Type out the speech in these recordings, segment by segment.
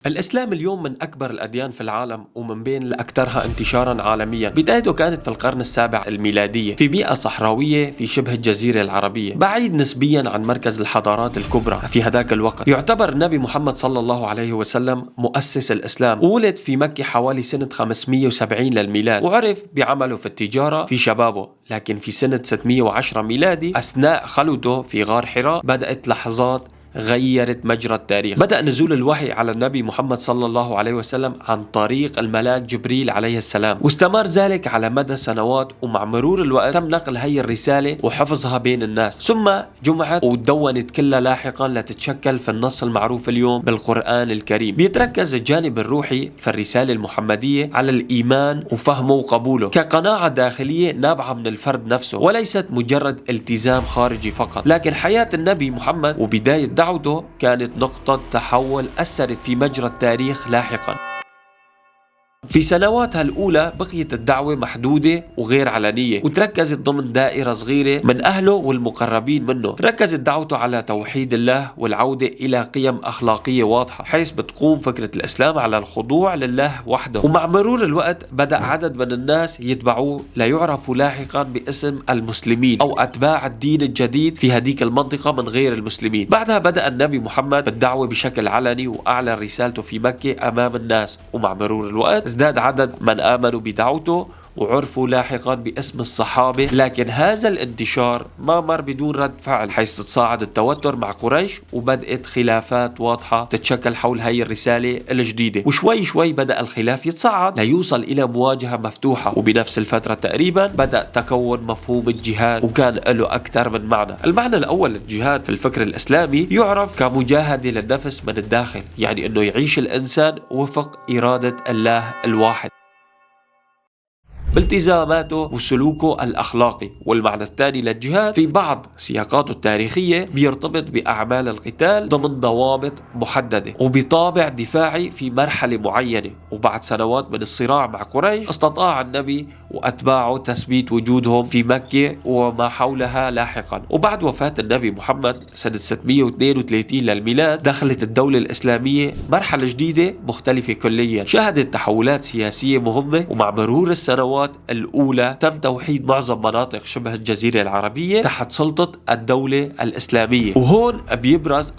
الإسلام اليوم من أكبر الأديان في العالم ومن بين الأكثرها انتشاراً عالمياً. بدايته كانت في القرن السابع الميلادية في بيئة صحراوية في شبه الجزيرة العربية، بعيد نسبياً عن مركز الحضارات الكبرى في هذاك الوقت. يعتبر النبي محمد صلى الله عليه وسلم مؤسس الإسلام، وولد في مكة حوالي سنة 570 للميلاد، وعرف بعمله في التجارة في شبابه. لكن في سنة 610 ميلادي أثناء خلوته في غار حراء بدأت لحظات غيرت مجرى التاريخ. بدأ نزول الوحي على النبي محمد صلى الله عليه وسلم عن طريق الملاك جبريل عليه السلام، واستمر ذلك على مدى سنوات، ومع مرور الوقت تم نقل هي الرسالة وحفظها بين الناس، ثم جمعت ودونت كلها لاحقا لتتشكل في النص المعروف اليوم بالقرآن الكريم. بيتركز الجانب الروحي في الرسالة المحمدية على الإيمان وفهمه وقبوله كقناعة داخلية نابعة من الفرد نفسه، وليست مجرد التزام خارجي فقط. لكن حياة النبي محمد وبداية دعوته كانت نقطة تحول أثرت في مجرى التاريخ لاحقا. في سنواتها الأولى بقيت الدعوة محدودة وغير علنية، وتركزت ضمن دائرة صغيرة من أهله والمقربين منه. ركزت دعوته على توحيد الله والعودة إلى قيم أخلاقية واضحة، حيث بتقوم فكرة الإسلام على الخضوع لله وحده. ومع مرور الوقت بدأ عدد من الناس يتبعوه ليعرفوا لاحقا باسم المسلمين أو أتباع الدين الجديد في هذيك المنطقة من غير المسلمين. بعدها بدأ النبي محمد بالدعوة بشكل علني وأعلن رسالته في مكة أمام الناس، ومع مرور الوقت ازداد عدد من آمنوا بدعوته وعرفوا لاحقا باسم الصحابة. لكن هذا الانتشار ما مر بدون رد فعل، حيث تصاعد التوتر مع قريش وبدأت خلافات واضحة تتشكل حول هاي الرسالة الجديدة، وشوي شوي بدأ الخلاف يتصاعد ليوصل إلى مواجهة مفتوحة. وبنفس الفترة تقريبا بدأ تكون مفهوم الجهاد، وكان له أكثر من معنى. المعنى الأول للجهاد في الفكر الإسلامي يعرف كمجاهدة للنفس من الداخل، يعني أنه يعيش الإنسان وفق إرادة الله الواحد بالتزاماته وسلوكه الأخلاقي. والمعنى الثاني للجهاد في بعض سياقاته التاريخية بيرتبط بأعمال القتال ضمن ضوابط محددة وبطابع دفاعي في مرحلة معينة. وبعد سنوات من الصراع مع قريش استطاع النبي وأتباعه تثبيت وجودهم في مكة وما حولها لاحقا. وبعد وفاة النبي محمد سنة 632 للميلاد دخلت الدولة الإسلامية مرحلة جديدة مختلفة كليا، شهدت تحولات سياسية مهمة. ومع مرور السنوات الأولى تم توحيد معظم مناطق شبه الجزيرة العربية تحت سلطة الدولة الإسلامية. وهون برز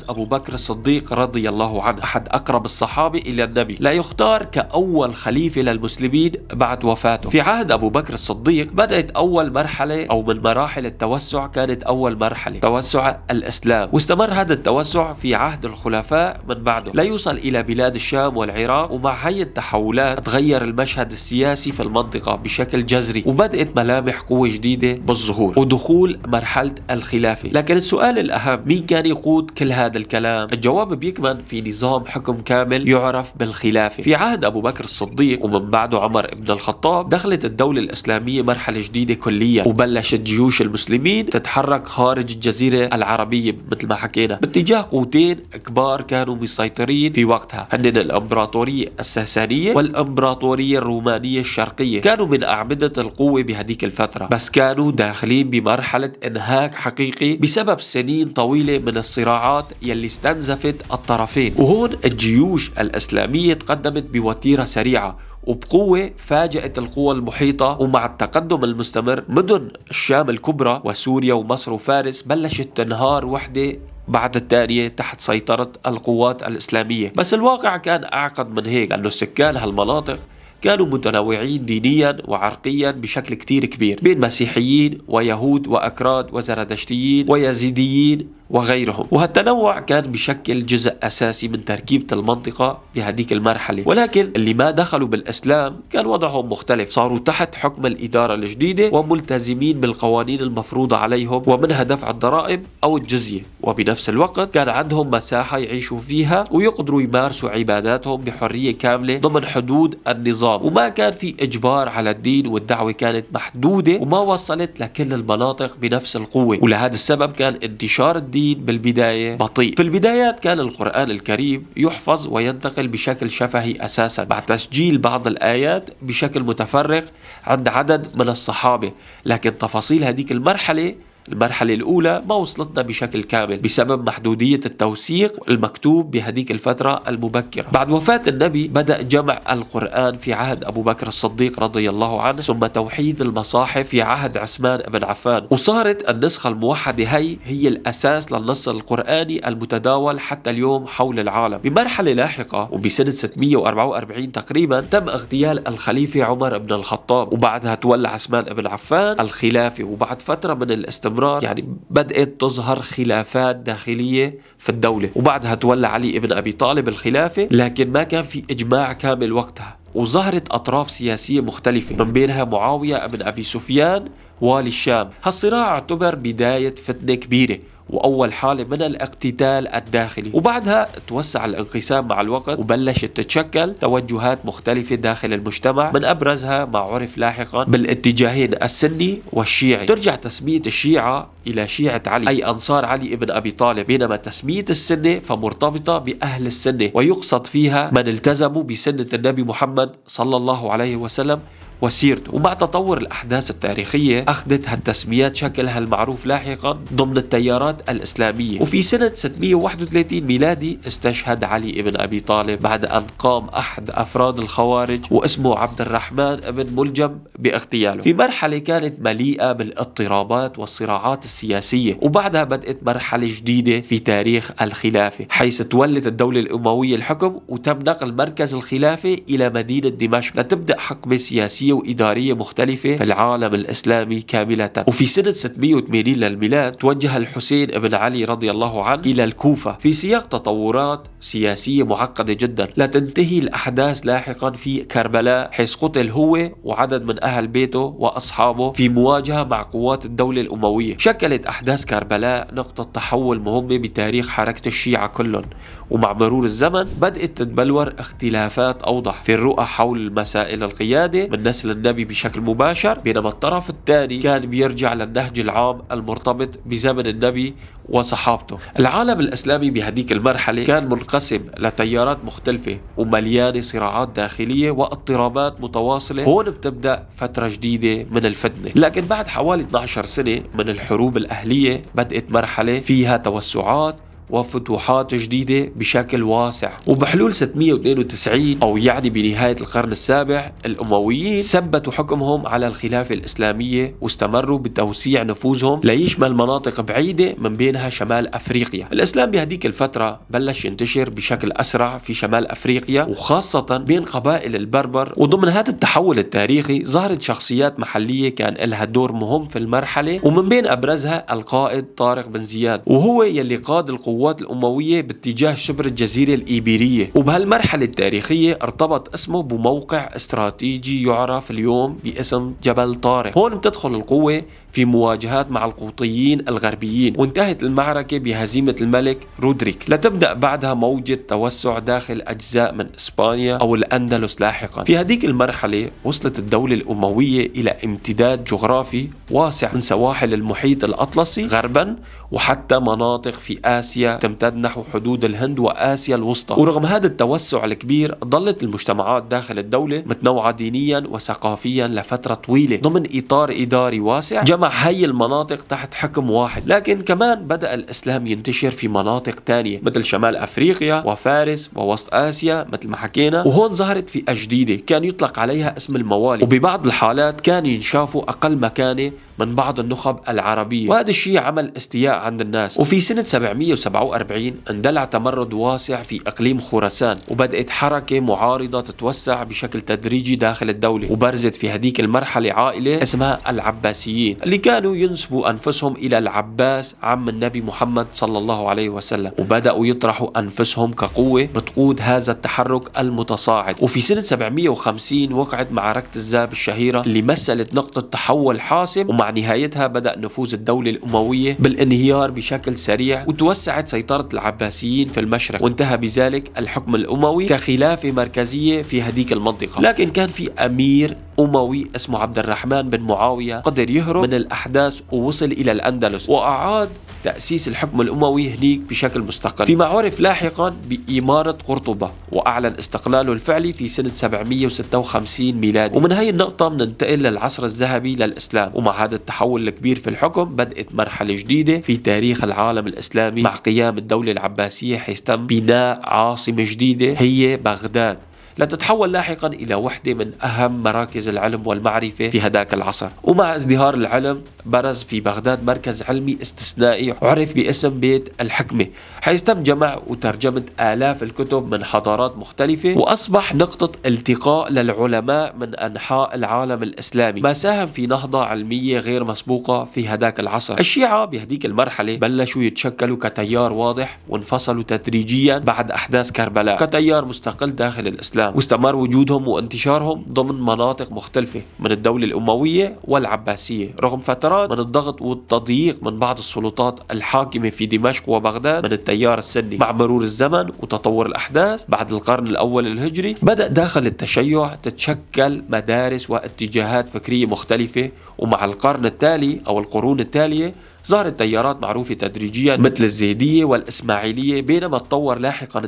أبو بكر الصديق رضي الله عنه، أحد أقرب الصحابة إلى النبي، لا يختار كأول خليفة للمسلمين بعد وفاته. في عهد أبو بكر الصديق بدأت أول مرحلة أو من مراحل التوسع، كانت أول مرحلة توسع الإسلام، واستمر هذا التوسع في عهد الخلفاء من بعده ليوصل إلى بلاد الشام والعراق. ومع هي التحولات تغير المشهد السياسي في المنطقة بشكل جذري، وبدأت ملامح قوة جديدة بالظهور ودخول مرحلة الخلافة. لكن السؤال الأهم، مين كان يقود كل هذا الكلام؟ الجواب بيكمن في نظام حكم كامل يعرف بالخلافة. في عهد أبو بكر الصديق ومن بعده عمر بن الخطاب دخلت الدولة الإسلامية مرحلة جديدة كليا، وبلشت جيوش المسلمين تتحرك خارج الجزيرة العربية مثل ما حكينا باتجاه قوتين كبار كانوا مسيطرين في وقتها، هن الإمبراطورية الساسانية والإمبراطورية الرومانية الشرقية. كانوا من أعمدة القوة بهديك الفترة، بس كانوا داخلين بمرحلة انهاك حقيقي بسبب سنين طويلة من الصراعات يلي استنزفت الطرفين. وهون الجيوش الإسلامية تقدمت بوتيرة سريعة وبقوة فاجأت القوى المحيطة. ومع التقدم المستمر مدن الشام الكبرى وسوريا ومصر وفارس بلشت تنهار وحدة بعد الثانية تحت سيطرة القوات الإسلامية. بس الواقع كان أعقد من هيك، لأنه سكان هالمناطق كانوا متنوعين دينيا وعرقيا بشكل كتير كبير، بين مسيحيين ويهود وأكراد وزردشتيين ويزيديين وغيرهم. وهالتنوع كان بشكل جزء أساسي من تركيبة المنطقة بهديك المرحلة. ولكن اللي ما دخلوا بالإسلام كان وضعهم مختلف، صاروا تحت حكم الإدارة الجديدة وملتزمين بالقوانين المفروضة عليهم، ومنها دفع الضرائب أو الجزية. وبنفس الوقت كان عندهم مساحة يعيشوا فيها ويقدروا يمارسوا عباداتهم بحرية كاملة ضمن حدود النظام، وما كان في إجبار على الدين، والدعوة كانت محدودة وما وصلت لكل المناطق بنفس القوة. ولهذا السبب كان انتشار الدين بالبداية بطيء. في البدايات كان القرآن الكريم يحفظ وينتقل بشكل شفهي أساسا، مع تسجيل بعض الآيات بشكل متفرق عند عدد من الصحابة. لكن تفاصيل هذيك المرحلة المرحلة الأولى ما وصلتنا بشكل كامل بسبب محدودية التوثيق المكتوب بهديك الفترة المبكرة. بعد وفاة النبي بدأ جمع القرآن في عهد أبو بكر الصديق رضي الله عنه، ثم توحيد المصاحف في عهد عثمان بن عفان، وصارت النسخة الموحدة هي الأساس للنص القرآني المتداول حتى اليوم حول العالم. بمرحلة لاحقة وبسنة 644 تقريبا تم اغتيال الخليفة عمر بن الخطاب، وبعدها تولى عثمان بن عفان الخلافة. وبعد فترة من الاستمرار يعني بدأت تظهر خلافات داخلية في الدولة، وبعدها تولى علي بن أبي طالب الخلافة، لكن ما كان في إجماع كامل وقتها، وظهرت أطراف سياسية مختلفة من بينها معاوية بن أبي سفيان والي الشام. هالصراع اعتبر بداية فتنة كبيرة وأول حالة من الاقتتال الداخلي، وبعدها توسع الانقسام مع الوقت وبلشت تتشكل توجهات مختلفة داخل المجتمع، من أبرزها ما عرف لاحقا بالاتجاهين السني والشيعي. ترجع تسمية الشيعة إلى شيعة علي أي أنصار علي بن أبي طالب، بينما تسمية السنة فمرتبطة بأهل السنة ويقصد فيها من التزموا بسنة النبي محمد صلى الله عليه وسلم وسيرته. ومع تطور الأحداث التاريخية أخذت هالتسميات شكلها المعروف لاحقا ضمن التيارات الإسلامية. وفي سنة 631 ميلادي استشهد علي بن أبي طالب بعد أن قام أحد أفراد الخوارج واسمه عبد الرحمن بن ملجم باغتياله، في مرحلة كانت مليئة بالاضطرابات والصراعات السياسية. وبعدها بدأت مرحلة جديدة في تاريخ الخلافة، حيث تولت الدولة الأموية الحكم وتم نقل مركز الخلافة إلى مدينة دمشق لتبدأ حقبة سياسية وإدارية مختلفة في العالم الإسلامي كاملة. وفي سنة 680 للميلاد توجه الحسين بن علي رضي الله عنه إلى الكوفة في سياق تطورات سياسية معقدة جدا، لا تنتهي الأحداث لاحقا في كربلاء، حيث قتل هو وعدد من أهل بيته وأصحابه في مواجهة مع قوات الدولة الأموية. شكلت أحداث كربلاء نقطة تحول مهمة بتاريخ حركة الشيعة كلهم، ومع مرور الزمن بدأت تتبلور اختلافات أوضح في الرؤى حول مسائل القيادة من نسل النبي بشكل مباشر، بينما الطرف الثاني كان بيرجع للنهج العام المرتبط بزمن النبي وصحابته. العالم الإسلامي بهديك المرحلة كان منقسم لتيارات مختلفة ومليانة صراعات داخلية واضطرابات متواصلة. هون بتبدأ فترة جديدة من الفتنة، لكن بعد حوالي 12 سنة من الحروب الأهلية بدأت مرحلة فيها توسعات وفتوحات جديدة بشكل واسع. وبحلول 692 أو يعني بنهاية القرن السابع الأمويين ثبتوا حكمهم على الخلافة الإسلامية واستمروا بتوسيع نفوذهم ليشمل مناطق بعيدة من بينها شمال أفريقيا. الإسلام بهديك الفترة بلش ينتشر بشكل أسرع في شمال أفريقيا وخاصة بين قبائل البربر، وضمن هذا التحول التاريخي ظهرت شخصيات محلية كان لها دور مهم في المرحلة، ومن بين أبرزها القائد طارق بن زياد، وهو يلي قاد القوات الأموية باتجاه شبر الجزيرة الإيبيرية. وبهالمرحلة التاريخية ارتبط اسمه بموقع استراتيجي يعرف اليوم باسم جبل طارق. هون بتدخل القوة في مواجهات مع القوطيين الغربيين، وانتهت المعركة بهزيمة الملك رودريك، لتبدأ بعدها موجة توسع داخل أجزاء من إسبانيا أو الأندلس لاحقا. في هذيك المرحلة وصلت الدولة الأموية إلى امتداد جغرافي واسع من سواحل المحيط الأطلسي غربا وحتى مناطق في آسيا تمتد نحو حدود الهند وآسيا الوسطى. ورغم هذا التوسع الكبير ظلت المجتمعات داخل الدولة متنوعة دينيا وثقافيا لفترة طويلة ضمن إطار إداري واسع جمع هاي المناطق تحت حكم واحد. لكن كمان بدأ الإسلام ينتشر في مناطق تانية مثل شمال أفريقيا وفارس ووسط آسيا مثل ما حكينا، وهون ظهرت فئة جديدة كان يطلق عليها اسم الموالي، وببعض الحالات كان ينشافوا أقل مكانة من بعض النخب العربية، وهذا الشيء عمل استياء عند الناس. وفي سنة 747 اندلع تمرد واسع في إقليم خراسان، وبدأت حركة معارضة تتوسع بشكل تدريجي داخل الدولة، وبرزت في هذيك المرحلة عائلة اسمها العباسيين اللي كانوا ينسبوا أنفسهم إلى العباس عم النبي محمد صلى الله عليه وسلم، وبدأوا يطرحوا أنفسهم كقوة بتقود هذا التحرك المتصاعد. وفي سنة 750 وقعت معركة الذاب الشهيرة اللي مثلت نقطة تحول حاسم، ومع نهايتها بدأ نفوذ الدولة الأموية بالانهيار بشكل سريع، وتوسعت سيطرة العباسيين في المشرق، وانتهى بذلك الحكم الأموي كخلافة مركزية في هذيك المنطقة. لكن كان في أمير أموي اسمه عبد الرحمن بن معاوية قدر يهرب من الأحداث ووصل إلى الأندلس وأعاد تأسيس الحكم الأموي هنيك بشكل مستقل، فيما عرف لاحقا بإمارة قرطبة، وأعلن استقلاله الفعلي في سنة 756 ميلادي. ومن هاي النقطة بننتقل للعصر الذهبي للإسلام، ومع هذا بعد التحول الكبير في الحكم بدأت مرحلة جديدة في تاريخ العالم الإسلامي مع قيام الدولة العباسية، حيث تم بناء عاصمة جديدة هي بغداد، لتتحول لاحقا إلى وحدة من أهم مراكز العلم والمعرفة في هذاك العصر. ومع ازدهار العلم برز في بغداد مركز علمي استثنائي عرف باسم بيت الحكمة، حيث تم جمع وترجمة آلاف الكتب من حضارات مختلفة، وأصبح نقطة التقاء للعلماء من أنحاء العالم الإسلامي، ما ساهم في نهضة علمية غير مسبوقة في هذاك العصر. الشيعة بهديك المرحلة بلشوا يتشكلوا كتيار واضح، وانفصلوا تدريجيا بعد أحداث كربلاء كتيار مستقل داخل الإسلام، واستمر وجودهم وانتشارهم ضمن مناطق مختلفة من الدولة الأموية والعباسية، رغم فترات من الضغط والتضييق من بعض السلطات الحاكمة في دمشق وبغداد من التيار السني. مع مرور الزمن وتطور الأحداث بعد القرن الأول الهجري بدأ داخل التشيع تتشكل مدارس واتجاهات فكرية مختلفة، ومع القرن التالي أو القرون التالية ظهرت تيارات معروفة تدريجيا مثل الزيدية والإسماعيلية، بينما تطور لاحقا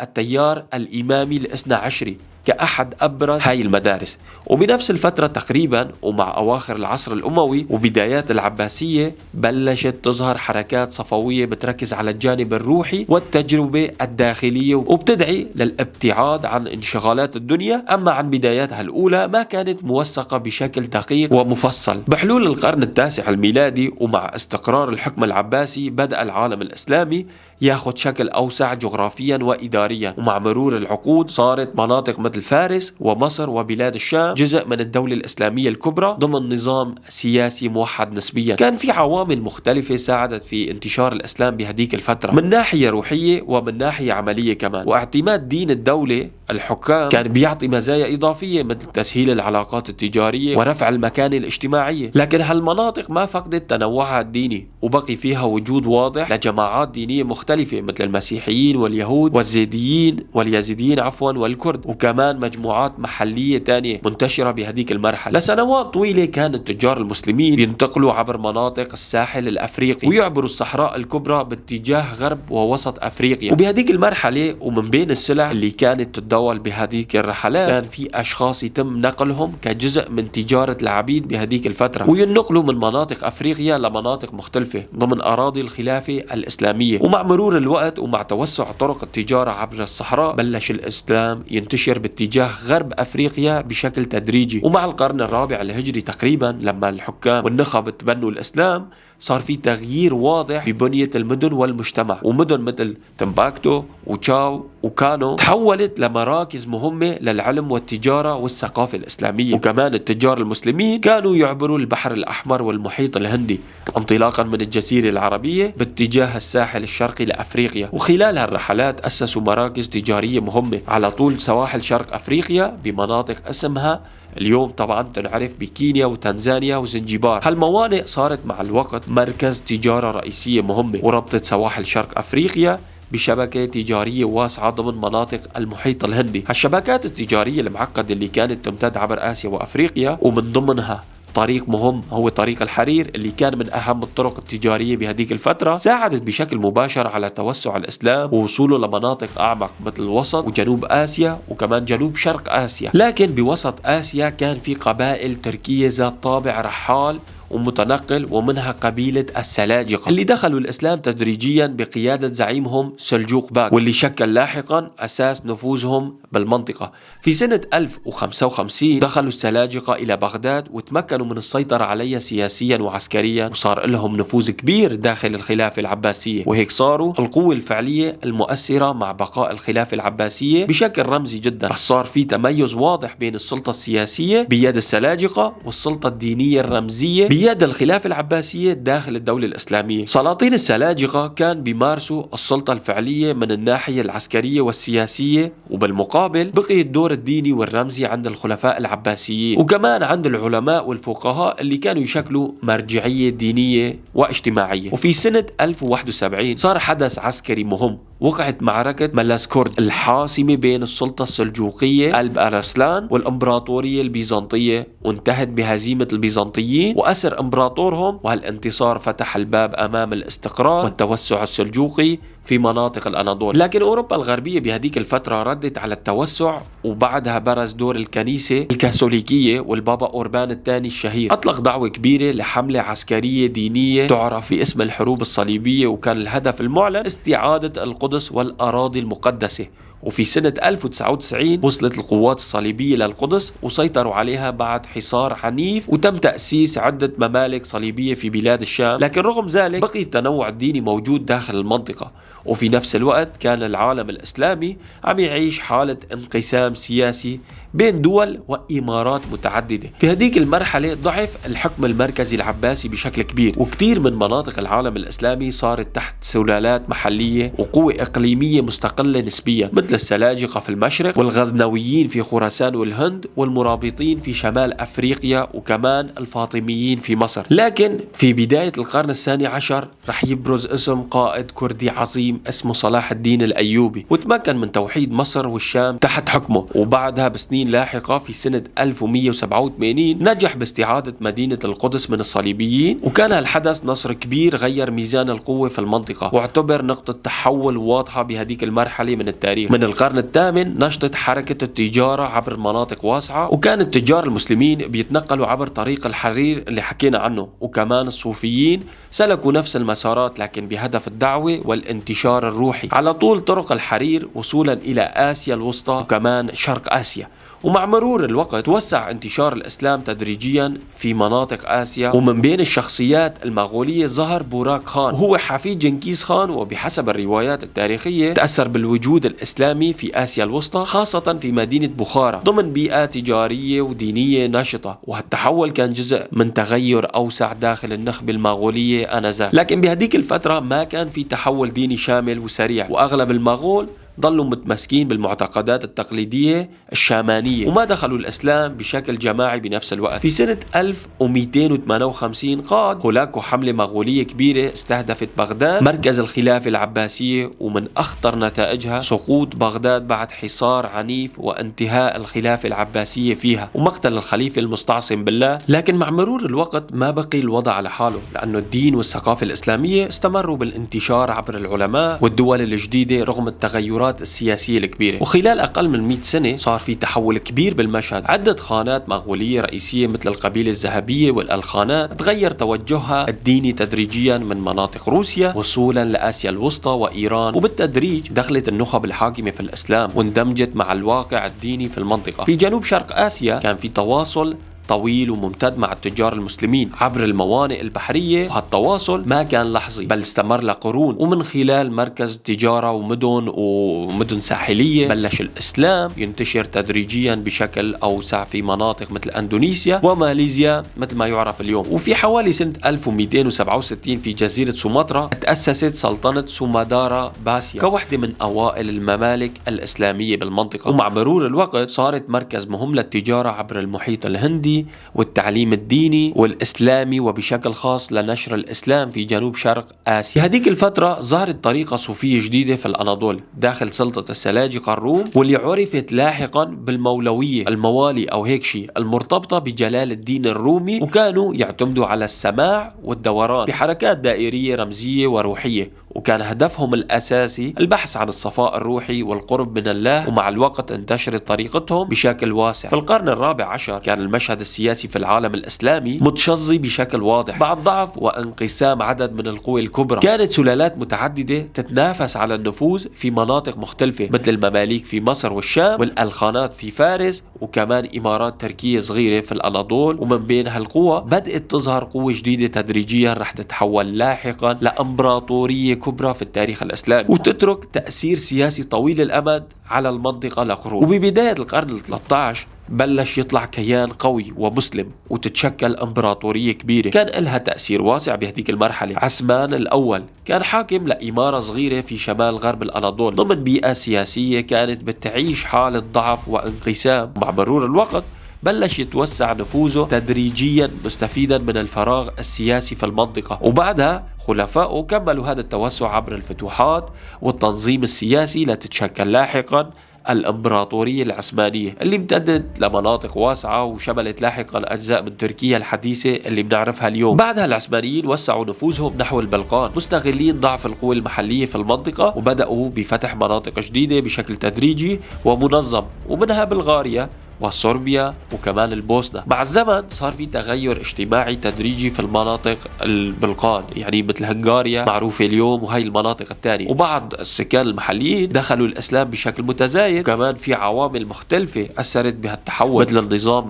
التيار الإمامي الاثنى عشري كأحد أبرز هاي المدارس. وبنفس الفترة تقريبا ومع أواخر العصر الأموي وبدايات العباسية بلشت تظهر حركات صفوية بتركز على الجانب الروحي والتجربة الداخلية، وبتدعي للابتعاد عن انشغالات الدنيا. أما عن بداياتها الأولى ما كانت موثقة بشكل دقيق ومفصل. بحلول القرن التاسع الميلادي ومع استقرار الحكم العباسي بدأ العالم الإسلامي ياخذ شكل أوسع جغرافيا وإداريا، ومع مرور العقود صارت مناطق مثل فارس ومصر وبلاد الشام جزء من الدولة الإسلامية الكبرى ضمن نظام سياسي موحد نسبيا. كان في عوامل مختلفة ساعدت في انتشار الإسلام بهديك الفترة، من ناحية روحية ومن ناحية عملية كمان. واعتماد دين الدولة الحكام كان بيعطي مزايا إضافية مثل تسهيل العلاقات التجارية ورفع المكانة الاجتماعية، لكن هالمناطق ما فقدت تنوعها الديني، وبقي فيها وجود واضح لجماعات دينية مختلفة مثل المسيحيين واليهود والزيديين والكرد، وكمان مجموعات محلية تانية منتشرة بهديك المرحلة. لسنوات طويلة كان التجار المسلمين بينتقلوا عبر مناطق الساحل الأفريقي ويعبروا الصحراء الكبرى باتجاه غرب ووسط أفريقيا. وبهديك المرحلة ومن بين السلع اللي كانت تتداول بهديك الرحلات كان في أشخاص يتم نقلهم كجزء من تجارة العبيد بهديك الفترة، وينقلوا من مناطق أفريقيا لمناطق مختلفة ضمن أراضي الخلافة الإسلامية. ومع مرور الوقت ومع توسع طرق التجارة عبر الصحراء بلش الإسلام ينتشر باتجاه غرب أفريقيا بشكل تدريجي. ومع القرن الرابع الهجري تقريبا لما الحكام والنخب تبنوا الإسلام صار في تغيير واضح ببنية المدن والمجتمع، ومدن مثل تمباكتو وتشاو وكانو تحولت لمراكز مهمة للعلم والتجارة والثقافة الإسلامية. وكمان التجار المسلمين كانوا يعبروا البحر الأحمر والمحيط الهندي انطلاقا من الجزيرة العربية باتجاه الساحل الشرقي لأفريقيا، وخلال هالرحلات أسسوا مراكز تجارية مهمة على طول سواحل شرق أفريقيا بمناطق اسمها اليوم طبعا تنعرف بكينيا وتنزانيا وزنجبار. هالموانئ صارت مع الوقت مركز تجارة رئيسية مهمة، وربطت سواحل شرق أفريقيا بشبكة تجارية واسعة ضمن مناطق المحيط الهندي. هالشبكات التجارية المعقدة اللي كانت تمتد عبر آسيا وأفريقيا ومن ضمنها طريق مهم هو طريق الحرير اللي كان من أهم الطرق التجارية بهديك الفترة، ساعدت بشكل مباشر على توسع الإسلام ووصوله لمناطق أعمق مثل وسط وجنوب آسيا وكمان جنوب شرق آسيا. لكن بوسط آسيا كان في قبائل تركية ذات طابع رحال ومتنقل، ومنها قبيلة السلاجقة اللي دخلوا الإسلام تدريجيا بقيادة زعيمهم سلجوق باك، واللي شكل لاحقا أساس نفوذهم بالمنطقة. في سنة 1055 دخلوا السلاجقة إلى بغداد وتمكنوا من السيطرة عليها سياسيا وعسكريا، وصار لهم نفوذ كبير داخل الخلافة العباسية، وهيك صاروا القوة الفعلية المؤثرة مع بقاء الخلافة العباسية بشكل رمزي جدا. بس صار في تميز واضح بين السلطة السياسية بيد السلاجقة والسلطة الدينية الرمزية بيد الخلافة العباسية داخل الدولة الإسلامية. سلاطين السلاجقة كان بيمارسوا السلطة الفعلية من الناحية العسكرية والسياسية، وبالمقابل بقي الدور الديني والرمزي عند الخلفاء العباسيين، وكمان عند العلماء والفقهاء اللي كانوا يشكلوا مرجعية دينية واجتماعية. وفي سنة 1071 صار حدث عسكري مهم، وقعت معركة ملاسكورد الحاسمة بين السلطة السلجوقية ألب أرسلان والإمبراطورية البيزنطية، وانتهت بهزيمة البيزنطيين وأسر إمبراطورهم. وهالانتصار فتح الباب أمام الاستقرار والتوسع السلجوقي في مناطق الأناضول. لكن أوروبا الغربية بهديك الفترة ردت على التوسع، وبعدها برز دور الكنيسة الكاثوليكية والبابا أوربان الثاني الشهير. أطلق دعوة كبيرة لحملة عسكرية دينية تعرف باسم الحروب الصليبية، وكان الهدف المعلن استعادة القدس والأراضي المقدسة. وفي سنة 1099 وصلت القوات الصليبية للقدس وسيطروا عليها بعد حصار عنيف، وتم تأسيس عدة ممالك صليبية في بلاد الشام. لكن رغم ذلك بقي التنوع الديني موجود داخل المنطقة، وفي نفس الوقت كان العالم الإسلامي عم يعيش حالة انقسام سياسي بين دول وإمارات متعددة. في هذيك المرحلة ضعف الحكم المركزي العباسي بشكل كبير، وكثير من مناطق العالم الإسلامي صارت تحت سلالات محلية وقوة إقليمية مستقلة نسبيا، مثل السلاجقة في المشرق والغزنويين في خراسان والهند والمرابطين في شمال أفريقيا، وكمان الفاطميين في مصر. لكن في بداية القرن الثاني عشر رح يبرز اسم قائد كردي عظيم اسمه صلاح الدين الأيوبي، وتمكن من توحيد مصر والشام تحت حكمه. وبعدها بسنين لاحقة في سنة 1187 نجح باستعادة مدينة القدس من الصليبيين، وكان الحدث نصر كبير غير ميزان القوة في المنطقة، واعتبر نقطة تحول واضحة بهذيك المرحلة من التاريخ. من القرن الثامن نشطت حركة التجارة عبر مناطق واسعة، وكان التجار المسلمين بيتنقلوا عبر طريق الحرير اللي حكينا عنه، وكمان الصوفيين سلكوا نفس المسارات لكن بهدف الدعوة والانتشار الروحي على طول طرق الحرير وصولا إلى آسيا الوسطى وكمان شرق آسيا. ومع مرور الوقت توسع انتشار الإسلام تدريجيا في مناطق آسيا، ومن بين الشخصيات المغولية ظهر بوراك خان، وهو حفيد جنكيز خان، وبحسب الروايات التاريخية تأثر بالوجود الإسلامي في آسيا الوسطى خاصة في مدينة بخارى ضمن بيئة تجارية ودينية ناشطة، وهالتحول كان جزء من تغير أوسع داخل النخبة المغولية آنذاك. لكن بهديك الفترة ما كان في تحول ديني شامل وسريع، وأغلب المغول ظلوا متمسكين بالمعتقدات التقليدية الشامانية وما دخلوا الإسلام بشكل جماعي بنفس الوقت. في سنة 1258 قاد هولاكو حملة مغولية كبيرة استهدفت بغداد مركز الخلافة العباسية، ومن أخطر نتائجها سقوط بغداد بعد حصار عنيف وانتهاء الخلافة العباسية فيها ومقتل الخليفة المستعصم بالله. لكن مع مرور الوقت ما بقي الوضع على حاله، لأنه الدين والثقافة الإسلامية استمروا بالانتشار عبر العلماء والدول الجديدة رغم التغيرات السياسية الكبيرة. وخلال أقل من 100 سنة صار في تحول كبير بالمشهد. عدة خانات مغولية رئيسية مثل القبيلة الذهبية والألخانات تغير توجهها الديني تدريجيا من مناطق روسيا وصولا لآسيا الوسطى وإيران، وبالتدريج دخلت النخب الحاكمة في الإسلام واندمجت مع الواقع الديني في المنطقة. في جنوب شرق آسيا كان في تواصل طويل وممتد مع التجار المسلمين عبر الموانئ البحرية، وهالتواصل ما كان لحظي بل استمر لقرون، ومن خلال مركز تجارة ومدن ساحلية بلش الإسلام ينتشر تدريجيا بشكل أوسع في مناطق مثل أندونيسيا وماليزيا مثل ما يعرف اليوم. وفي حوالي سنة 1267 في جزيرة سومطرة تأسست سلطنة سومادارا باسيا كوحدة من أوائل الممالك الإسلامية بالمنطقة، ومع مرور الوقت صارت مركز مهم للتجارة عبر المحيط الهندي والتعليم الديني والإسلامي، وبشكل خاص لنشر الإسلام في جنوب شرق آسيا. في هذيك الفترة ظهرت طريقة صوفية جديدة في الأناضول داخل سلطة السلاجقة الروم، واللي عرفت لاحقا بالمولوية الموالي أو هيك شيء المرتبطة بجلال الدين الرومي، وكانوا يعتمدوا على السماع والدوران بحركات دائرية رمزية وروحية، وكان هدفهم الأساسي البحث عن الصفاء الروحي والقرب من الله. ومع الوقت انتشرت طريقتهم بشكل واسع. في القرن الرابع عشر كان المشهد السياسي في العالم الإسلامي متشظي بشكل واضح بعد ضعف وانقسام عدد من القوى الكبرى. كانت سلالات متعددة تتنافس على النفوذ في مناطق مختلفة مثل المماليك في مصر والشام والألخانات في فارس، وكمان إمارات تركية صغيرة في الأناضول. ومن بين هالقوى بدأت تظهر قوة جديدة تدريجيا رح تتحول لاحقا لإمبراطورية كبرى في التاريخ الإسلامي وتترك تأثير سياسي طويل الأمد على المنطقة لقرون. وببداية القرن ال13 بلش يطلع كيان قوي ومسلم وتتشكل امبراطورية كبيرة كان لها تأثير واسع بهديك المرحلة. عثمان الأول كان حاكم لإمارة صغيرة في شمال غرب الأناضول ضمن بيئة سياسية كانت بتعيش حالة ضعف وانقسام. مع مرور الوقت بلش يتوسع نفوذه تدريجيا مستفيدا من الفراغ السياسي في المنطقة، وبعدها خلفائه كملوا هذا التوسع عبر الفتوحات والتنظيم السياسي لتتشكل لاحقا الإمبراطورية العثمانية اللي امتدت لمناطق واسعة وشملت لاحقا أجزاء من تركيا الحديثة اللي بنعرفها اليوم. بعدها العثمانيين وسعوا نفوذهم نحو البلقان مستغلين ضعف القوى المحلية في المنطقة، وبدأوا بفتح مناطق جديدة بشكل تدريجي ومنظم، ومنها بلغاريا وصربيا وكمان البوسنة. مع الزمن صار في تغير اجتماعي تدريجي في المناطق البلقان، يعني مثل هنغاريا معروفة اليوم وهي المناطق الثانية، وبعض السكان المحليين دخلوا الإسلام بشكل متزايد. كمان في عوامل مختلفة أثرت بهالتحول مثل النظام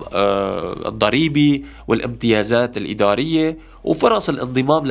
الضريبي والامتيازات الإدارية وفرص الانضمام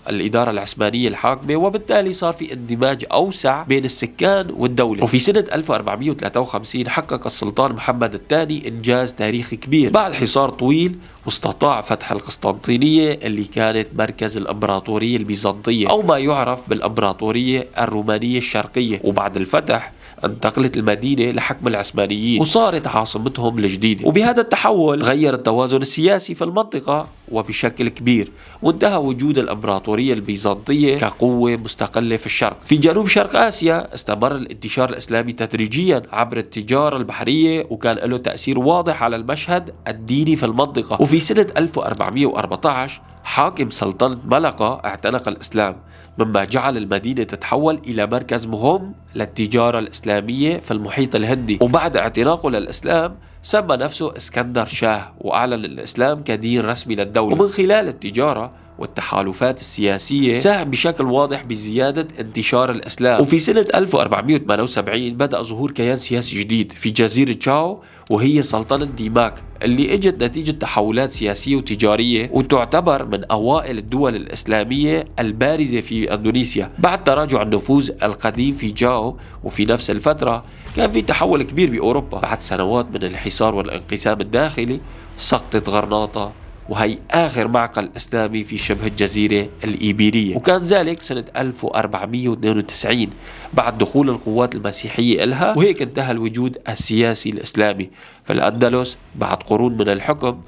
الإدارة العثمانية الحاكمة، وبالتالي صار في اندماج أوسع بين السكان والدولة. وفي سنة 1453 حقق السلطان محمد الثاني إنجاز تاريخي كبير بعد حصار طويل، واستطاع فتح القسطنطينية اللي كانت مركز الإمبراطورية البيزنطية أو ما يعرف بالإمبراطورية الرومانية الشرقية. وبعد الفتح انتقلت المدينة لحكم العثمانيين وصارت عاصمتهم الجديدة. وبهذا التحول تغير التوازن السياسي في المنطقة وبشكل كبير، وانتهى وجود الإمبراطورية البيزنطية كقوة مستقلة في الشرق. في جنوب شرق آسيا استمر الانتشار الإسلامي تدريجيا عبر التجارة البحرية، وكان له تأثير واضح على المشهد الديني في المنطقة. وفي سنة 1414 حاكم سلطنة ملقا اعتنق الإسلام، مما جعل المدينة تتحول إلى مركز مهم للتجارة الإسلامية في المحيط الهندي. وبعد اعتناقه للإسلام سمى نفسه اسكندر شاه، وأعلن الإسلام كدين رسمي للدولة. ومن خلال التجارة والتحالفات السياسية ساهم بشكل واضح بزيادة انتشار الإسلام. وفي سنة 1478 بدأ ظهور كيان سياسي جديد في جزيرة تشاو، وهي سلطنة ديماك، اللي اجت نتيجة تحولات سياسية وتجارية، وتعتبر من أوائل الدول الإسلامية البارزة في أندونيسيا بعد تراجع النفوذ القديم في جاو. وفي نفس الفترة كان في تحول كبير بأوروبا بعد سنوات من الحصار والانقسام الداخلي. سقطت غرناطة، وهي آخر معقل إسلامي في شبه الجزيرة الإيبيرية، وكان ذلك سنة 1492 بعد دخول القوات المسيحية إلها. وهيك انتهى الوجود السياسي الإسلامي في الأندلس بعد قرون من الحكم.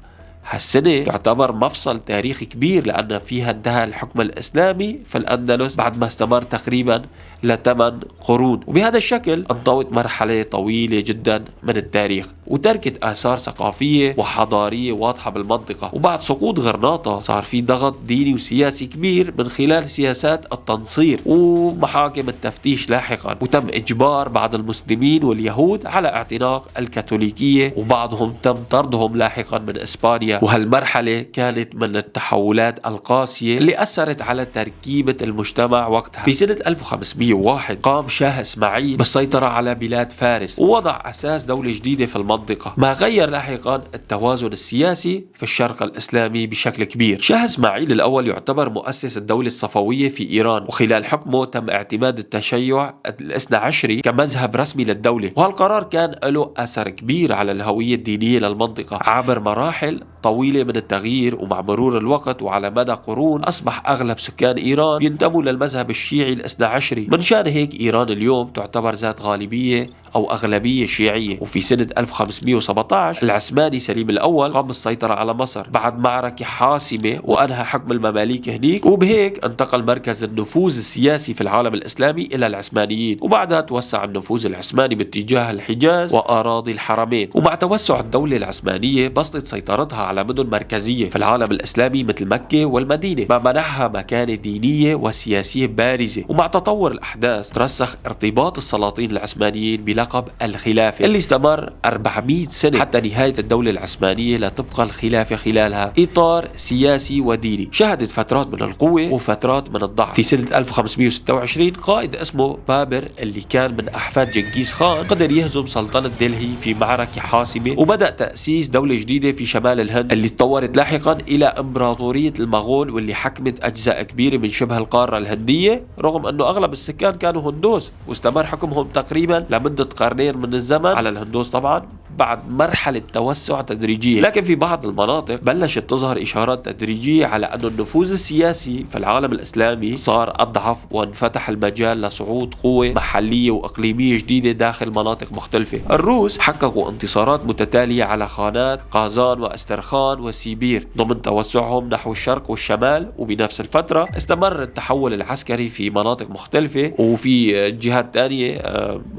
هالسنة تعتبر مفصل تاريخي كبير لأن فيها انتهى الحكم الإسلامي في الأندلس بعد ما استمر تقريبا ل8 قرون. وبهذا الشكل انطوت مرحلة طويلة جدا من التاريخ، وتركت آثار ثقافية وحضارية واضحة بالمنطقة. وبعد سقوط غرناطة صار في ضغط ديني وسياسي كبير من خلال سياسات التنصير ومحاكم التفتيش لاحقا، وتم إجبار بعض المسلمين واليهود على اعتناق الكاثوليكية، وبعضهم تم طردهم لاحقا من إسبانيا. وهالمرحلة كانت من التحولات القاسية اللي أثرت على تركيبة المجتمع وقتها. في سنة 1501 قام شاه إسماعيل بالسيطرة على بلاد فارس ووضع أساس دولة جديدة في المنطقة، ما غير لاحقا التوازن السياسي في الشرق الإسلامي بشكل كبير. شاه إسماعيل الأول يعتبر مؤسس الدولة الصفوية في إيران، وخلال حكمه تم اعتماد التشيع الاثنى عشري كمذهب رسمي للدولة، وهالقرار كان له أثر كبير على الهوية الدينية للمنطقة عبر مراحل طويلة من التغيير. ومع مرور الوقت وعلى مدى قرون أصبح أغلب سكان إيران ينتموا للمذهب الشيعي الاثنى عشري، من شان هيك إيران اليوم تعتبر ذات غالبية أو أغلبية شيعية. وفي سنة 1517 العثماني سليم الأول قام بالسيطرة على مصر بعد معركة حاسمة وأنهى حكم المماليك هنيك، وبهيك انتقل مركز النفوذ السياسي في العالم الإسلامي إلى العثمانيين. وبعدها توسع النفوذ العثماني باتجاه الحجاز وأراضي الحرمين. ومع توسع الدولة العثمانية بسطت سيطرتها على مدن مركزية في العالم الإسلامي مثل مكة والمدينة، ما منحها مكانة دينية وسياسية بارزة. ومع تطور الأحداث ترسخ ارتباط السلاطين العثمانيين بلقب الخلافة اللي استمر 400 سنة حتى نهاية الدولة العثمانية، لتبقى الخلافة خلالها إطار سياسي وديني شهدت فترات من القوة وفترات من الضعف. في سنة 1526 قائد اسمه بابر اللي كان من أحفاد جنكيز خان قدر يهزم سلطنة دلهي في معركة حاسمة، وبدأ تأسيس دولة جديدة في شمال الهند اللي تطورت لاحقا إلى إمبراطورية المغول، واللي حكمت أجزاء كبيرة من شبه القارة الهندية، رغم أنه أغلب السكان كانوا هندوس، واستمر حكمهم تقريبا لمدة قرنين من الزمن على الهندوس طبعا بعد مرحلة توسع تدريجية، لكن في بعض المناطق بلشت تظهر إشارات تدريجية على أن النفوذ السياسي في العالم الإسلامي صار أضعف، وانفتح المجال لصعود قوة محلية وإقليمية جديدة داخل مناطق مختلفة. الروس حققوا انتصارات متتالية على خانات قازان واسترخان وسيبير ضمن توسعهم نحو الشرق والشمال، وبنفس الفترة استمر التحول العسكري في مناطق مختلفة. وفي جهات تانية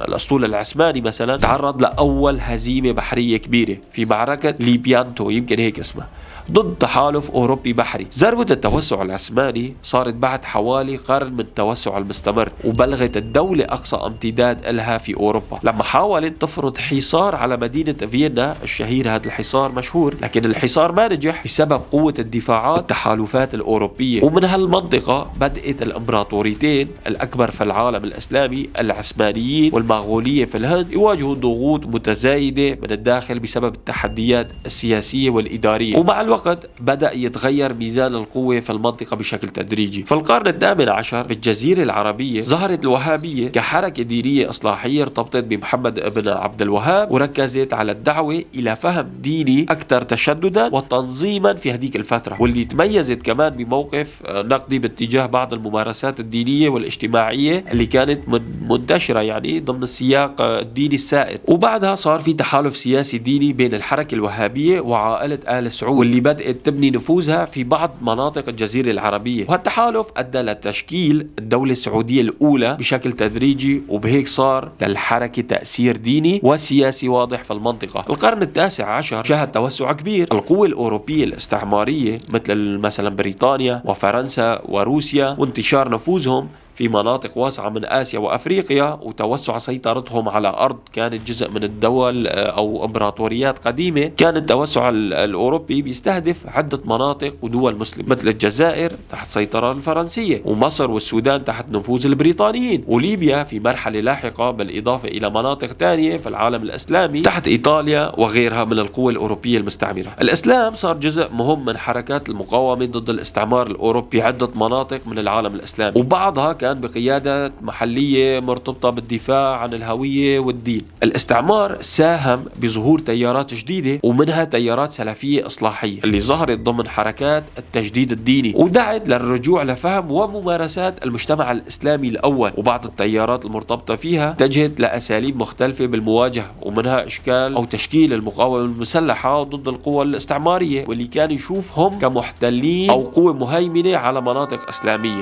الأسطول العثماني مثلا تعرض لأول هزيمة بحرية كبيرة في معركة ليبيانتو، يمكن هيك اسمها، ضد تحالف أوروبي بحري. ذروة التوسع العثماني صارت بعد حوالي قرن من التوسع المستمر، وبلغت الدولة أقصى امتداد لها في أوروبا لما حاولت تفرض حصار على مدينة فيينا الشهير. هذا الحصار مشهور، لكن الحصار ما نجح بسبب قوة الدفاعات والتحالفات الأوروبية. ومن هالمنطقة بدأت الإمبراطوريتين الأكبر في العالم الإسلامي، العثمانيين والمغولية في الهند، يواجهوا ضغوط متزايدة من الداخل بسبب التحديات السياسية والإدارية. ومع الوقت بدأ يتغير ميزان القوة في المنطقة بشكل تدريجي. في القرن الثامن عشر بالجزيرة العربية ظهرت الوهابية كحركة دينية إصلاحية ارتبطت بمحمد بن عبد الوهاب، وركزت على الدعوة إلى فهم ديني أكثر تشددا وتنظيما في هذيك الفترة، واللي تميزت كمان بموقف نقدي باتجاه بعض الممارسات الدينية والاجتماعية اللي كانت منتشرة يعني ضمن السياق الديني السائد. وبعدها صار في تحالف سياسي ديني بين الحركة الوهابية وعائلة آل سعود، واللي بدأت تبني نفوذها في بعض مناطق الجزيرة العربية. وهالتحالف أدى لتشكيل الدولة السعودية الأولى بشكل تدريجي، وبهيك صار للحركة تأثير ديني وسياسي واضح في المنطقة. القرن التاسع عشر شهد توسع كبير. القوى الأوروبية الاستعمارية مثل مثلا بريطانيا وفرنسا وروسيا وانتشار نفوذهم في مناطق واسعة من آسيا وأفريقيا، وتوسع سيطرتهم على أرض كانت جزء من الدول أو إمبراطوريات قديمة. كان التوسع الأوروبي بيستهدف عدة مناطق ودول مسلمة مثل الجزائر تحت سيطرة الفرنسية، ومصر والسودان تحت نفوذ البريطانيين، وليبيا في مرحلة لاحقة بالإضافة إلى مناطق تانية في العالم الإسلامي تحت إيطاليا وغيرها من القوى الأوروبية المستعمرة. الإسلام صار جزء مهم من حركات المقاومة ضد الاستعمار الأوروبي عدة مناطق من العالم الإسلامي، وبعضها كان بقيادة محلية مرتبطة بالدفاع عن الهوية والدين. الاستعمار ساهم بظهور تيارات جديدة، ومنها تيارات سلفية إصلاحية اللي ظهرت ضمن حركات التجديد الديني، ودعت للرجوع لفهم وممارسات المجتمع الإسلامي الأول. وبعض التيارات المرتبطة فيها اتجهت لأساليب مختلفة بالمواجهة، ومنها إشكال أو تشكيل المقاومة المسلحة ضد القوى الاستعمارية، واللي كان يشوفهم كمحتلين أو قوة مهيمنة على مناطق إسلامية.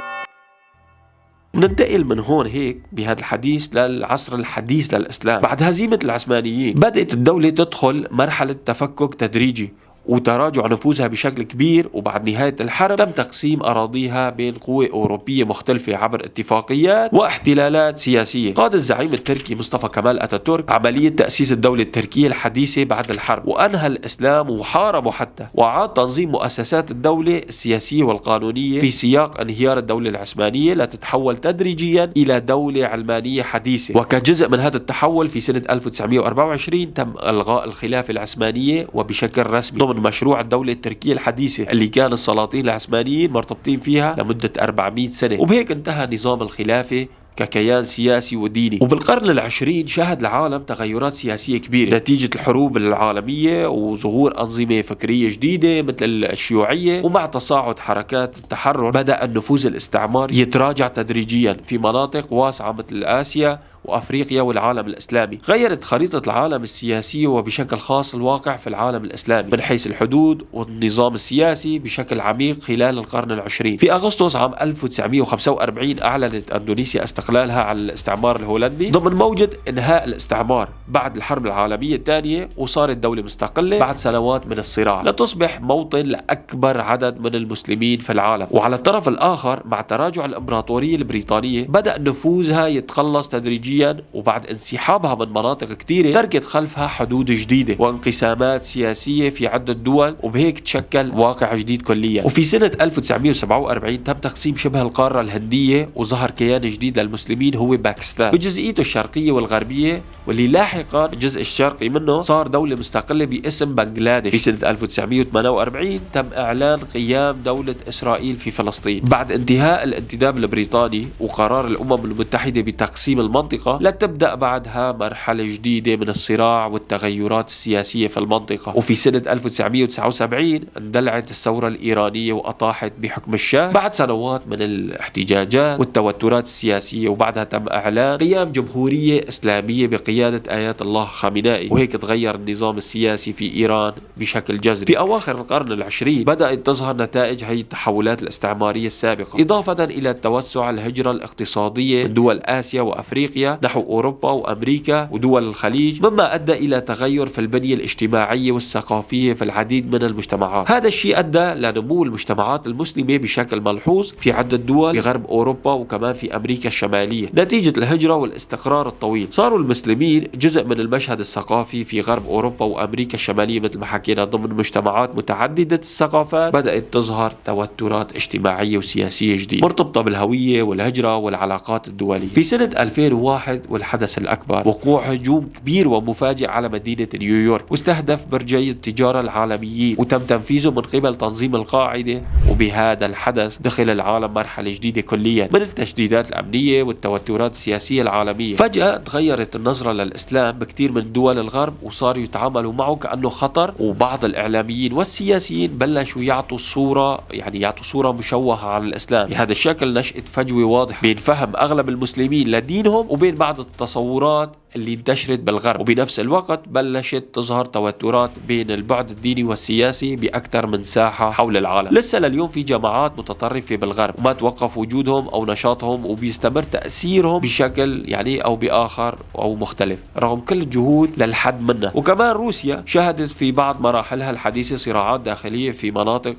ننتقل من هون هيك بهذا الحديث للعصر الحديث للإسلام. بعد هزيمة العثمانيين بدأت الدولة تدخل مرحلة تفكك تدريجي وتراجع نفوذها بشكل كبير، وبعد نهاية الحرب تم تقسيم أراضيها بين قوى أوروبية مختلفة عبر اتفاقيات واحتلالات سياسية. قاد الزعيم التركي مصطفى كمال أتاتورك عملية تأسيس الدولة التركية الحديثة بعد الحرب، وأنهى الإسلام وحاربه حتى، وعاد تنظيم مؤسسات الدولة السياسية والقانونية في سياق انهيار الدولة العثمانية لتتحول تدريجيا إلى دولة علمانية حديثة. وكجزء من هذا التحول في سنة 1924 تم إلغاء الخلافة العثمانية وبشكل رسمي ضمن مشروع الدولة التركية الحديثة اللي كان السلاطين العثمانيين مرتبطين فيها لمدة 400 سنة، وبهيك انتهى نظام الخلافة ككيان سياسي وديني. وبالقرن العشرين شهد العالم تغيرات سياسية كبيرة نتيجة الحروب العالمية وظهور أنظمة فكرية جديدة مثل الشيوعية. ومع تصاعد حركات التحرر بدأ النفوذ الاستعماري يتراجع تدريجيا في مناطق واسعة مثل آسيا وأفريقيا والعالم الإسلامي. غيرت خريطة العالم السياسية وبشكل خاص الواقع في العالم الإسلامي من حيث الحدود والنظام السياسي بشكل عميق خلال القرن العشرين. في أغسطس عام 1945 أعلنت أندونيسيا استقلالها عن الاستعمار الهولندي ضمن موجة إنهاء الاستعمار بعد الحرب العالمية الثانية، وصارت دولة مستقلة بعد سنوات من الصراع لتصبح موطن لأكبر عدد من المسلمين في العالم. وعلى الطرف الآخر مع تراجع الإمبراطورية البريطانية بدأ نفوذها يتقلص تدريجيا، وبعد انسحابها من مناطق كثيرة تركت خلفها حدود جديدة وانقسامات سياسية في عدة دول، وبهيك تشكل واقع جديد كليا. وفي سنة 1947 تم تقسيم شبه القارة الهندية، وظهر كيان جديد للمسلمين هو باكستان بجزئيته الشرقية والغربية، واللي لاحقا الجزء الشرقي منه صار دولة مستقلة باسم بنغلاديش. في سنة 1948 تم إعلان قيام دولة إسرائيل في فلسطين بعد انتهاء الانتداب البريطاني وقرار الأمم المتحدة بتقسيم المنطقة. لتبدأ بعدها مرحلة جديدة من الصراع والتغيرات السياسية في المنطقة. وفي سنة 1979 اندلعت الثورة الإيرانية وأطاحت بحكم الشاه بعد سنوات من الاحتجاجات والتوترات السياسية، وبعدها تم إعلان قيام جمهورية إسلامية بقيادة آيات الله خامنائي، وهيك تغير النظام السياسي في إيران بشكل جذري. في أواخر القرن العشرين بدأت تظهر نتائج هذه التحولات الاستعمارية السابقة، إضافة إلى توسع الهجرة الاقتصادية من دول آسيا وأفريقيا نحو أوروبا وأمريكا ودول الخليج، مما أدى إلى تغير في البنية الاجتماعية والثقافية في العديد من المجتمعات. هذا الشيء أدى لنمو المجتمعات المسلمة بشكل ملحوظ في عدة دول في غرب أوروبا وكمان في أمريكا الشمالية. نتيجة الهجرة والاستقرار الطويل صاروا المسلمين جزء من المشهد الثقافي في غرب أوروبا وأمريكا الشمالية مثل ما حكينا. ضمن مجتمعات متعددة الثقافات بدأت تظهر توترات اجتماعية وسياسية جديدة مرتبطة بالهوية والهجرة والعلاقات الدولية. في سنة 2001 والحدث الأكبر وقوع هجوم كبير ومفاجئ على مدينة نيويورك، واستهدف برجي التجارة العالميين وتم تنفيذه من قبل تنظيم القاعدة. وبهذا الحدث دخل العالم مرحلة جديدة كليا من التشديدات الأمنية والتوترات السياسية العالمية. فجأة تغيرت النظرة للإسلام بكثير من دول الغرب وصاروا يتعاملوا معه كأنه خطر، وبعض الإعلاميين والسياسيين بلشوا يعطوا صورة مشوهة عن الإسلام. بهذا الشكل نشأت فجوة واضحة بين فهم أغلب المسلمين لدينهم وبين بعض التصورات اللي انتشرت بالغرب، وبنفس الوقت بلشت تظهر توترات بين البعد الديني والسياسي بأكثر من ساحة حول العالم. لسه لليوم في جماعات متطرفة بالغرب وما توقف وجودهم أو نشاطهم، وبيستمر تأثيرهم بشكل أو بآخر أو مختلف رغم كل الجهود للحد منه. وكمان روسيا شهدت في بعض مراحلها الحديثة صراعات داخلية في مناطق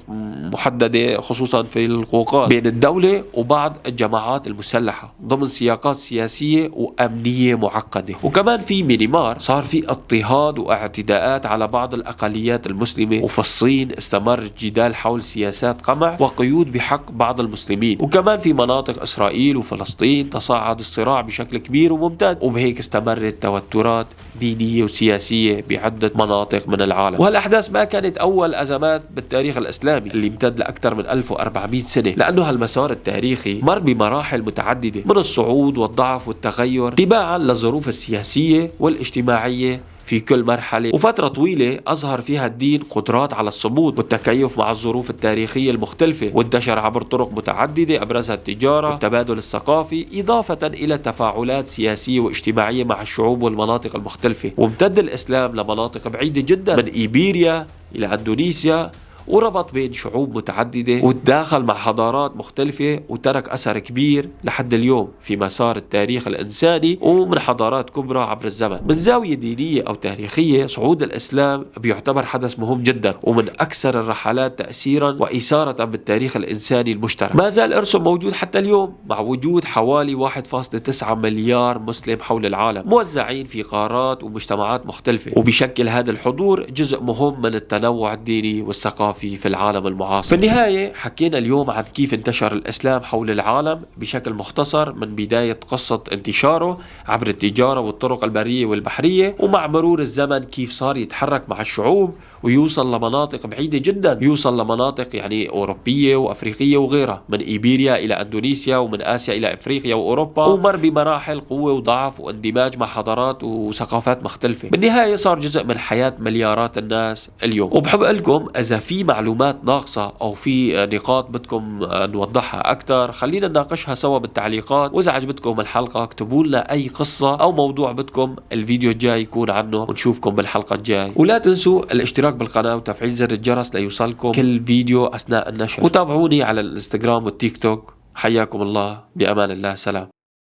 محددة خصوصا في القوقاز بين الدولة وبعض الجماعات المسلحة ضمن سياقات سياسية وأمنية معقدة. وكمان في ميانمار صار في اضطهاد واعتداءات على بعض الأقليات المسلمة. وفي الصين استمر الجدال حول سياسات قمع وقيود بحق بعض المسلمين. وكمان في مناطق إسرائيل وفلسطين تصاعد الصراع بشكل كبير وممتد، وبهيك استمرت توترات دينية وسياسية بعدة مناطق من العالم. وهالأحداث ما كانت أول أزمات بالتاريخ الإسلامي اللي امتد لأكثر من 1400 سنة، لأنه هالمسار التاريخي مر بمراحل متعددة من الصعود والضعف والتغير تباعا للظروف السياسية والاجتماعية في كل مرحلة. وفترة طويلة أظهر فيها الدين قدرات على الصمود والتكيف مع الظروف التاريخية المختلفة، وانتشر عبر طرق متعددة أبرزها التجارة والتبادل الثقافي، إضافة إلى تفاعلات سياسية واجتماعية مع الشعوب والمناطق المختلفة. وامتد الإسلام لمناطق بعيدة جدا من إيبيريا إلى أندونيسيا، وربط بين شعوب متعددة وتداخل مع حضارات مختلفة، وترك أثر كبير لحد اليوم في مسار التاريخ الإنساني ومن حضارات كبرى عبر الزمن. من زاوية دينية أو تاريخية صعود الإسلام بيعتبر حدث مهم جدا ومن أكثر الرحلات تأثيرا وإثارة بالتاريخ الإنساني المشترك. ما زال إرثه موجود حتى اليوم مع وجود حوالي 1.9 مليار مسلم حول العالم موزعين في قارات ومجتمعات مختلفة، وبيشكل هذا الحضور جزء مهم من التنوع الديني والثقافي في العالم المعاصر. في النهاية حكينا اليوم عن كيف انتشر الإسلام حول العالم بشكل مختصر من بداية قصة انتشاره عبر التجارة والطرق البرية والبحرية، ومع مرور الزمن كيف صار يتحرك مع الشعوب ويوصل لمناطق بعيدة جدا، يوصل لمناطق أوروبية وأفريقية وغيرها، من إيبيريا إلى أندونيسيا ومن آسيا إلى أفريقيا وأوروبا، ومر بمراحل قوة وضعف واندماج مع حضارات وثقافات مختلفة. بالنهاية صار جزء من حياة مليارات الناس اليوم. وبحب لكم إذا في معلومات ناقصة أو في نقاط بدكم نوضحها أكثر خلينا نناقشها سوا بالتعليقات. وإذا عجبتكم الحلقة اكتبوا لنا أي قصة أو موضوع بدكم الفيديو الجاي يكون عنه، ونشوفكم بالحلقة الجاي. ولا تنسوا الاشتراك بالقناة وتفعيل زر الجرس ليوصلكم كل فيديو أثناء النشر، وتابعوني على الانستغرام والتيك توك. حياكم الله، بأمان الله، سلام.